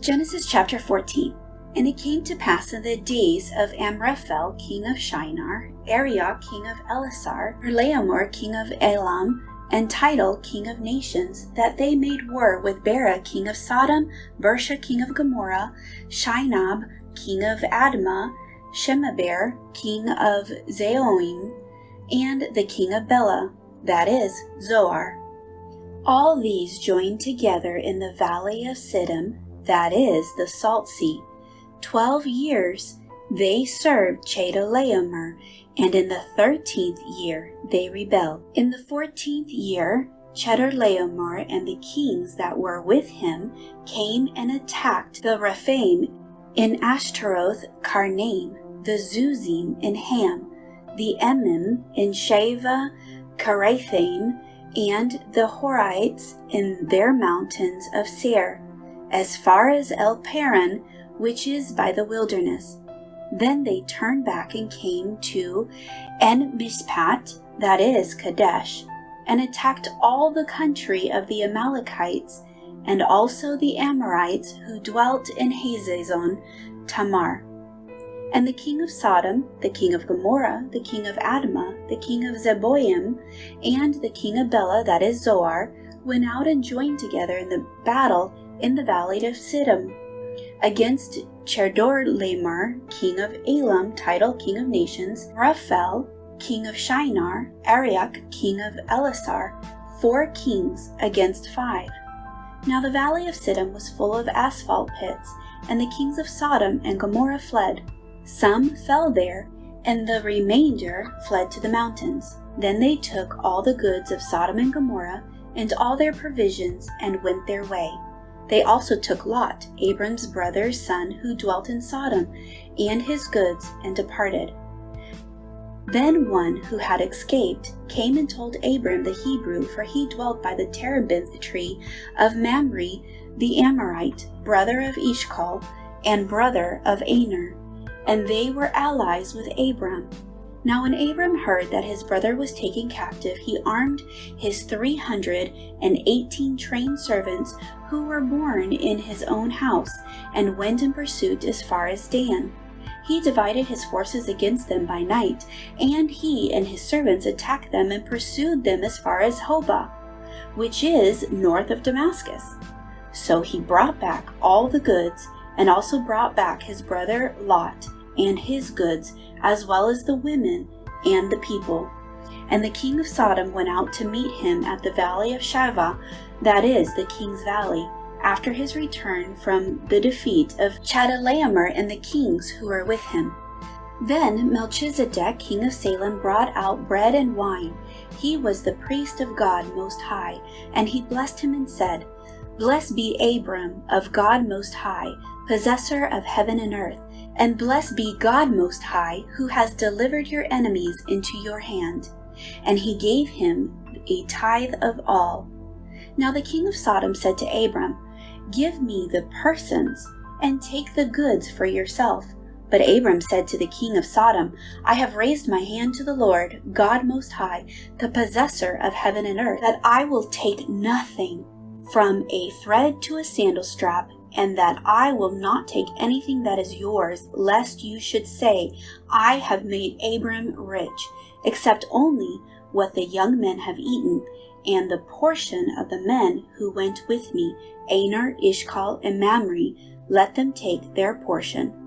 Genesis chapter 14. And it came to pass in the days of Amraphel, king of Shinar, Arioch, king of Elasar, Laomor, king of Elam, and Tidal, king of nations, that they made war with Bera, king of Sodom, Bersha, king of Gomorrah, Shinab, king of Admah, Shemaber, king of Zaoim, and the king of Bela, that is, Zoar. All these joined together in the valley of Siddim, that is, the Salt Sea. 12 years they served Chedorlaomer, and in the 13th year they rebelled. In the 14th year, Chedorlaomer and the kings that were with him came and attacked the Rephaim in Ashtaroth Karnaim, the Zuzim in Ham, the Emim in Shava Karathaim, and the Horites in their mountains of Seir, as far as El Paran, which is by the wilderness. Then they turned back and came to En-Mishpat, that is, Kadesh, and attacked all the country of the Amalekites, and also the Amorites who dwelt in Hazazon Tamar. And the king of Sodom, the king of Gomorrah, the king of Admah, the king of Zeboim, and the king of Bela, that is Zoar, went out and joined together in the battle in the valley of Siddim, against Chedorlaomer, king of Elam, Tidal, king of nations, Raphael, king of Shinar, Arioch, king of Elasar, 4 kings against 5. Now the valley of Siddim was full of asphalt pits, and the kings of Sodom and Gomorrah fled. Some fell there, and the remainder fled to the mountains. Then they took all the goods of Sodom and Gomorrah, and all their provisions, and went their way. They also took Lot, Abram's brother's son, who dwelt in Sodom, and his goods, and departed. Then one who had escaped came and told Abram the Hebrew, for he dwelt by the terebinth tree of Mamre the Amorite, brother of Eshcol, and brother of Aner, and they were allies with Abram. Now when Abram heard that his brother was taken captive, he armed his 318 trained servants who were born in his own house, and went in pursuit as far as Dan. He divided his forces against them by night, and he and his servants attacked them and pursued them as far as Hobah, which is north of Damascus. So he brought back all the goods, and also brought back his brother Lot and his goods, as well as the women and the people. And the king of Sodom went out to meet him at the valley of Shavah, that is, the king's valley, after his return from the defeat of Chedorlaomer and the kings who were with him. Then Melchizedek, king of Salem, brought out bread and wine. He was the priest of God Most High, and he blessed him and said, Blessed be Abram of God Most High, possessor of heaven and earth, and blessed be God Most High, who has delivered your enemies into your hand. And he gave him a tithe of all. Now the king of Sodom said to Abram, Give me the persons, and take the goods for yourself. But Abram said to the king of Sodom, I have raised my hand to the Lord, God Most High, the possessor of heaven and earth, that I will take nothing, from a thread to a sandal strap, and that I will not take anything that is yours, lest you should say, I have made Abram rich, except only what the young men have eaten, and the portion of the men who went with me, Aner, Eshcol, and Mamre, let them take their portion.